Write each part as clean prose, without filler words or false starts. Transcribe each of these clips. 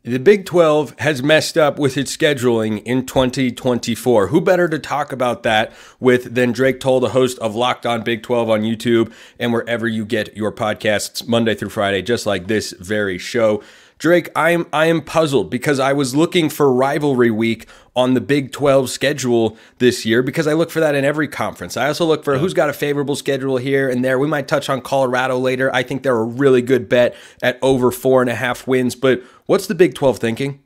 The Big 12 has messed up with its scheduling in 2024. Who better to talk about that with than Drake Toll, the host of Locked On Big 12 on YouTube and wherever you get your podcasts Monday through Friday, just like this very show. Drake, I am puzzled because I was looking for rivalry week on the Big 12 schedule this year because I look for that in every conference. I also look for who's got a favorable schedule here and there. We might touch on Colorado later. I think they're a really good bet at over 4.5 wins. But what's the Big 12 thinking?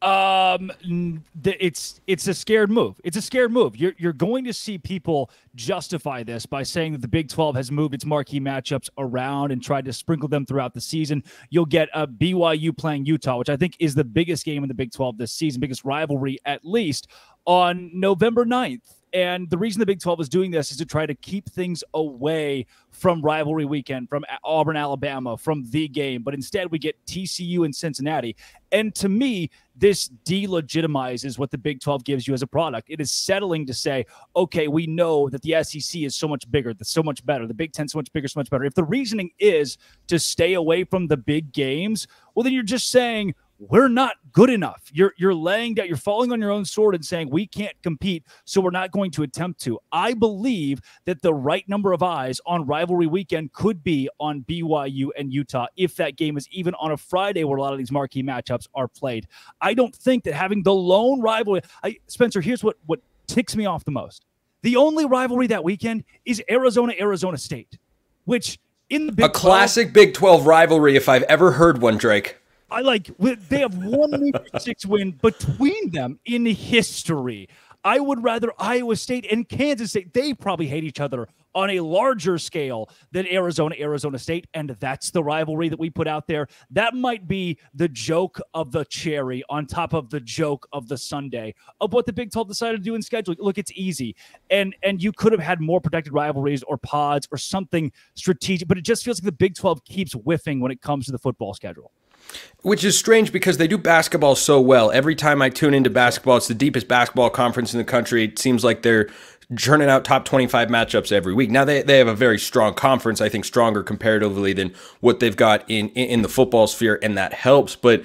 It's a scared move. It's a scared move. You're going to see people justify this by saying that the Big 12 has moved its marquee matchups around and tried to sprinkle them throughout the season. You'll get a BYU playing Utah, which I think is the biggest game in the Big 12 this season, biggest rivalry at least, on November 9th. And the reason the Big 12 is doing this is to try to keep things away from rivalry weekend, from Auburn, Alabama, from the game. But instead, we get TCU and Cincinnati. And to me, this delegitimizes what the Big 12 gives you as a product. It is settling to say, okay, we know that the SEC is so much bigger, that's so much better. The Big 10 is so much bigger, so much better. If the reasoning is to stay away from the big games, well, then you're just saying, we're not good enough. You're laying down, you're falling on your own sword and saying we can't compete, so we're not going to attempt to. I believe that the right number of eyes on rivalry weekend could be on BYU and Utah if that game is even on a Friday where a lot of these marquee matchups are played. I don't think that having the lone rivalry, Spencer, here's what ticks me off the most. The only rivalry that weekend is Arizona State, which in the Big 12, classic Big 12 rivalry if I've ever heard one, Drake. They have one maybe 6 win between them in history. I would rather Iowa State and Kansas State. They probably hate each other on a larger scale than Arizona State. And that's the rivalry that we put out there. That might be the joke of the cherry on top of the joke of the sundae of what the Big 12 decided to do in scheduling. Look, it's easy. And you could have had more protected rivalries or pods or something strategic, but it just feels like the Big 12 keeps whiffing when it comes to the football schedule. Which is strange because they do basketball so well. Every time I tune into basketball, it's the deepest basketball conference in the country. It seems like they're churning out top 25 matchups every week. Now, they have a very strong conference, I think stronger comparatively than what they've got in the football sphere, and that helps. But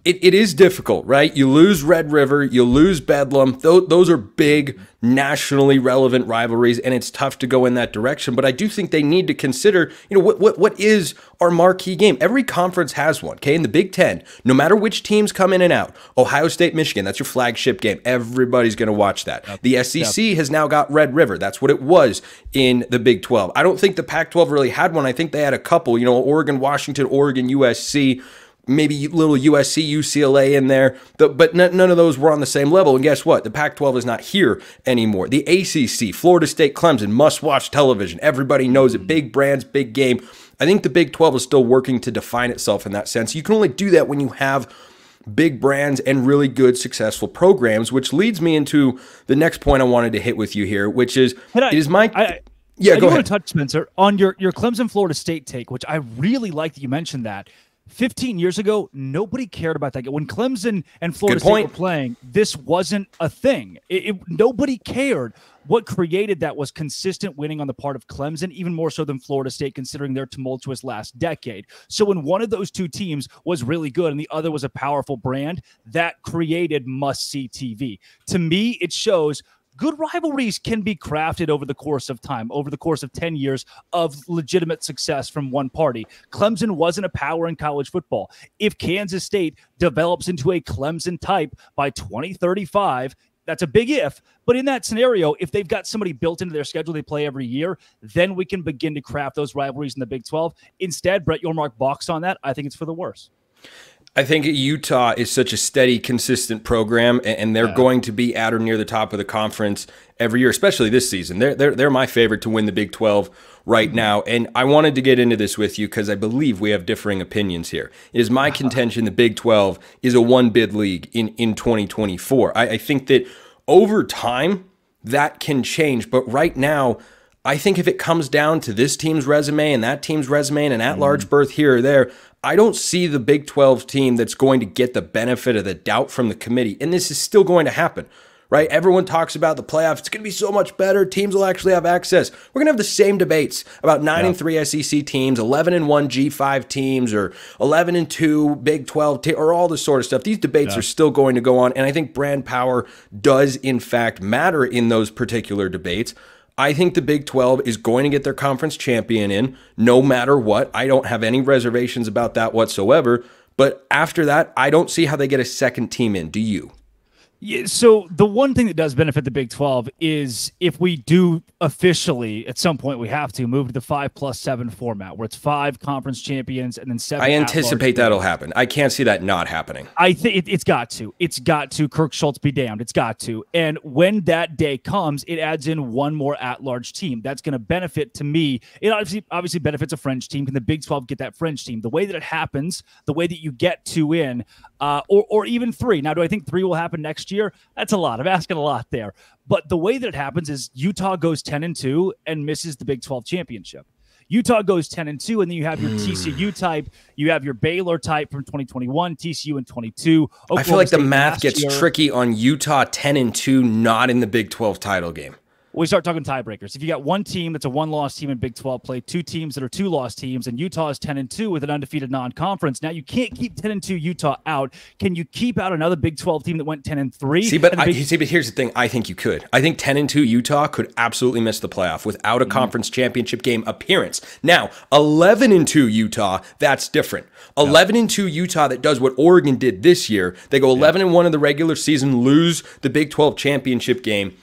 it is difficult, right? You lose Red River, you lose Bedlam. Those are big, nationally relevant rivalries, and it's tough to go in that direction. But I do think they need to consider, what is our marquee game? Every conference has one, okay? In the Big Ten, no matter which teams come in and out, Ohio State, Michigan, that's your flagship game. Everybody's going to watch that. The SEC has now got Red River. That's what it was in the Big 12. I don't think the Pac-12 really had one. I think they had a couple, Oregon, Washington, Oregon, USC, maybe little USC, UCLA in there, but none of those were on the same level. And guess what? The Pac-12 is not here anymore. The ACC, Florida State, Clemson, must-watch television. Everybody knows it. Big brands, big game. I think the Big 12 is still working to define itself in that sense. You can only do that when you have big brands and really good, successful programs, which leads me into the next point I wanted to hit with you here, which is, go ahead. I want to touch, Spencer, on your Clemson Florida State take, which I really like that you mentioned that. 15 years ago, nobody cared about that. When Clemson and Florida State were playing, this wasn't a thing. Nobody cared. What created that was consistent winning on the part of Clemson, even more so than Florida State, considering their tumultuous last decade. So when one of those two teams was really good and the other was a powerful brand, that created must-see TV. To me, it shows good rivalries can be crafted over the course of time, over the course of 10 years of legitimate success from one party. Clemson wasn't a power in college football. If Kansas State develops into a Clemson type by 2035, that's a big if. But in that scenario, if they've got somebody built into their schedule they play every year, then we can begin to craft those rivalries in the Big 12. Instead, Brett Yormark balks on that. I think it's for the worse. I think Utah is such a steady, consistent program, and they're going to be at or near the top of the conference every year, especially this season. They're my favorite to win the Big 12 right now, and I wanted to get into this with you because I believe we have differing opinions here. It is my contention the Big 12 is a one-bid league in 2024. I think that over time, that can change, but right now, I think if it comes down to this team's resume and that team's resume and an at-large berth here or there, I don't see the Big 12 team that's going to get the benefit of the doubt from the committee. And this is still going to happen, right? Everyone talks about the playoffs. It's going to be so much better. Teams will actually have access. We're going to have the same debates about 9-3 SEC teams, 11-1 G5 teams, or 11-2 Big 12 or all this sort of stuff. These debates are still going to go on, and I think brand power does, in fact, matter in those particular debates. I think the Big 12 is going to get their conference champion in no matter what. I don't have any reservations about that whatsoever. But after that, I don't see how they get a second team in. Do you? Yeah, so the one thing that does benefit the Big 12 is if we do officially, at some point we have to move to the 5+7 format where it's 5 conference champions and then 7. I anticipate that'll happen. I can't see that not happening. I think it's got to. It's got to. Kirk Schultz be damned. It's got to. And when that day comes, it adds in one more at-large team. That's going to benefit, to me. It obviously benefits a fringe team. Can the Big 12 get that fringe team? The way that it happens, the way that you get 2 in, or even 3. Now, do I think 3 will happen next year? That's a lot. I'm asking a lot there. But the way that it happens is Utah goes 10-2 and misses the Big 12 championship. Utah goes 10-2, and then you have your TCU type. You have your Baylor type from 2021, TCU in 22. I feel like the math gets tricky on Utah 10-2, not in the Big 12 title game. We start talking tiebreakers. If you got one team that's a 1-loss team in Big 12 play, 2 teams that are 2-loss teams, and Utah is 10-2 with an undefeated non-conference. Now you can't keep 10-2 Utah out. Can you keep out another Big 12 team that went 10-3? See, but here's the thing. I think you could. I think 10-2 Utah could absolutely miss the playoff without a conference championship game appearance. Now 11-2 Utah, that's different. 11-2 Utah that does what Oregon did this year. They go 11-1 in the regular season, lose the Big 12 championship game.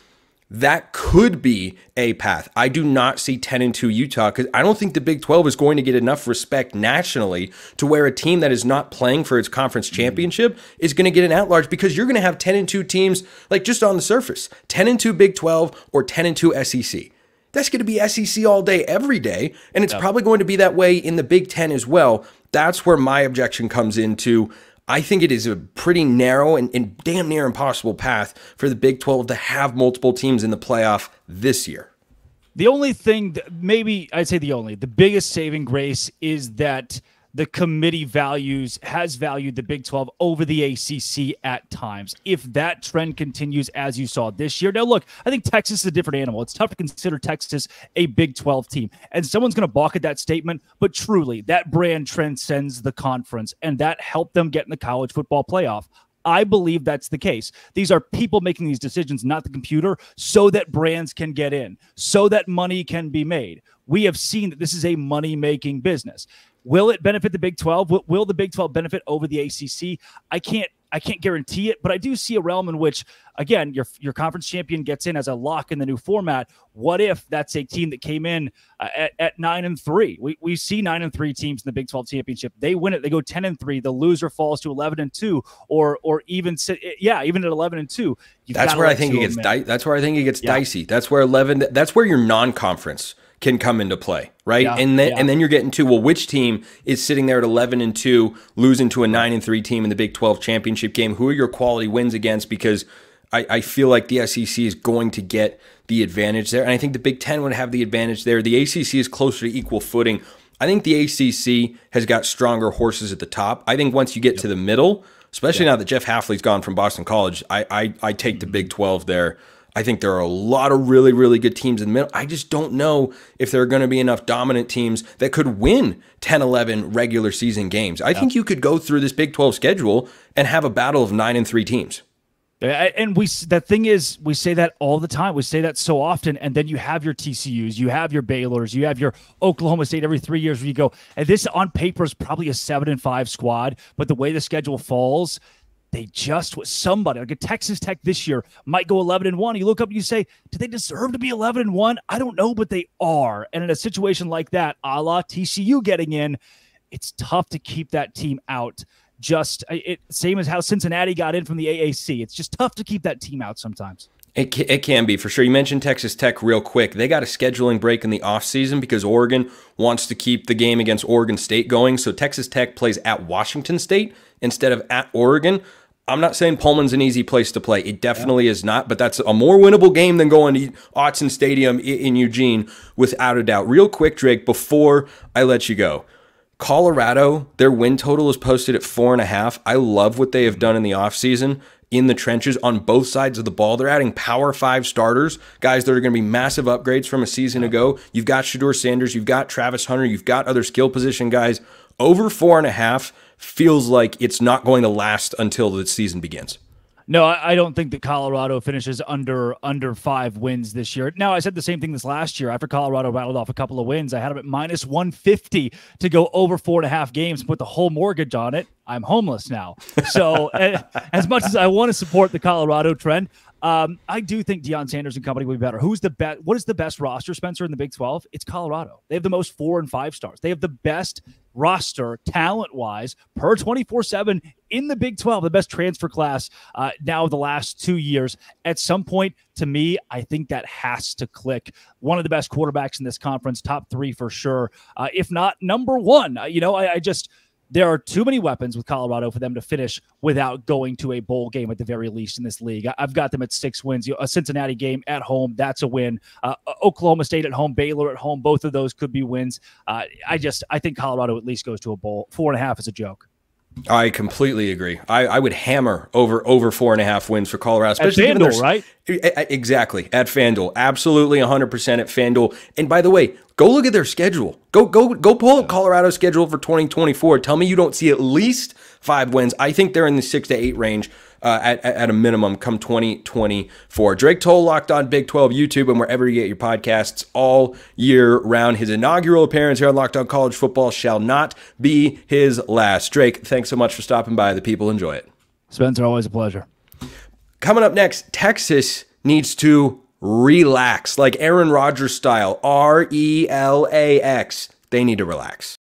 That could be a path. I do not see 10-2 Utah because I don't think the Big 12 is going to get enough respect nationally to where a team that is not playing for its conference championship is going to get an at-large, because you're going to have 10-2 teams, like just on the surface, 10-2 Big 12 or 10-2 SEC. That's going to be SEC all day, every day, and it's probably going to be that way in the Big 10 as well. That's where my objection comes into. I think it is a pretty narrow and damn near impossible path for the Big 12 to have multiple teams in the playoff this year. The only thing, the biggest saving grace is that the committee has valued the Big 12 over the ACC at times. If that trend continues as you saw this year. Now, look, I think Texas is a different animal. It's tough to consider Texas a Big 12 team. And someone's going to balk at that statement, but truly, that brand transcends the conference, and that helped them get in the college football playoff. I believe that's the case. These are people making these decisions, not the computer, so that brands can get in, so that money can be made. We have seen that this is a money-making business. Will it benefit the Big 12? Will the Big 12 benefit over the ACC? I can't guarantee it, but I do see a realm in which, again, your conference champion gets in as a lock in the new format. What if that's a team that came in at 9-3? We see 9-3 teams in the Big 12 championship. They win it. They go 10-3. The loser falls to 11-2, or even at 11-2. That's where I think it gets. That's where I think it gets dicey. That's where 11. That's where your non-conference can come into play, right? Yeah, and then you're getting to, well, which team is sitting there at 11-2, losing to a 9-3 team in the Big 12 championship game? Who are your quality wins against? Because I feel like the SEC is going to get the advantage there, and I think the Big 10 would have the advantage there. The ACC is closer to equal footing. I think the ACC has got stronger horses at the top. I think once you get to the middle, especially now that Jeff Hafley's gone from Boston College, I take the Big 12 there. I think there are a lot of really, really good teams in the middle. I just don't know if there are going to be enough dominant teams that could win 10-11 regular season games. I think you could go through this Big 12 schedule and have a battle of 9-3 teams. And the thing is, we say that all the time. We say that so often, and then you have your TCUs, you have your Baylors, you have your Oklahoma State every 3 years where you go, and this on paper is probably a 7-5 squad, but the way the schedule falls, they just, somebody like a Texas Tech this year might go 11-1. You look up and you say, do they deserve to be 11-1? I don't know, but they are. And in a situation like that, a la TCU getting in, it's tough to keep that team out. Same as how Cincinnati got in from the AAC. It's just tough to keep that team out sometimes. It can be, for sure. You mentioned Texas Tech real quick. They got a scheduling break in the offseason because Oregon wants to keep the game against Oregon State going. So Texas Tech plays at Washington State instead of at Oregon. I'm not saying Pullman's an easy place to play. It definitely is not, but that's a more winnable game than going to Autzen Stadium in Eugene, without a doubt. Real quick, Drake, before I let you go, Colorado, their win total is posted at 4.5. I love what they have done in the offseason in the trenches on both sides of the ball. They're adding Power 5 starters, guys that are going to be massive upgrades from a season ago. You've got Shedeur Sanders, you've got Travis Hunter, you've got other skill position guys. Over 4.5 feels like it's not going to last until the season begins. No, I don't think that Colorado finishes under 5 wins this year. Now, I said the same thing this last year. After Colorado rattled off a couple of wins, I had them at minus 150 to go over 4.5 games, put the whole mortgage on it. I'm homeless now. So as much as I want to support the Colorado trend, I do think Deion Sanders and company will be better. Who's the best? What is the best roster, Spencer, in the Big 12? It's Colorado. They have the most 4 and 5 stars. They have the best roster talent-wise per 24/7 in the Big 12, the best transfer class now the last 2 years. At some point, to me, I think that has to click. One of the best quarterbacks in this conference, top 3 for sure, if not number 1. I just there are too many weapons with Colorado for them to finish without going to a bowl game at the very least in this league. I've got them at 6 wins. A Cincinnati game at home, that's a win. Oklahoma State at home, Baylor at home, both of those could be wins. I think Colorado at least goes to a bowl. 4.5 is a joke. I completely agree. I would hammer over 4.5 wins for Colorado, especially at FanDuel, right? Exactly, at FanDuel, absolutely 100% at FanDuel. And by the way, go look at their schedule. Go pull up Colorado's schedule for 2024. Tell me you don't see at least 5 wins. I think they're in the 6 to 8 range at a minimum come 2024. Drake Toll, Locked On Big 12 YouTube and wherever you get your podcasts all year round. His inaugural appearance here on Locked On College Football shall not be his last. Drake, thanks so much for stopping by. The people enjoy it. Spencer, always a pleasure. Coming up next, Texas needs to relax, like Aaron Rodgers style, RELAX. They need to relax.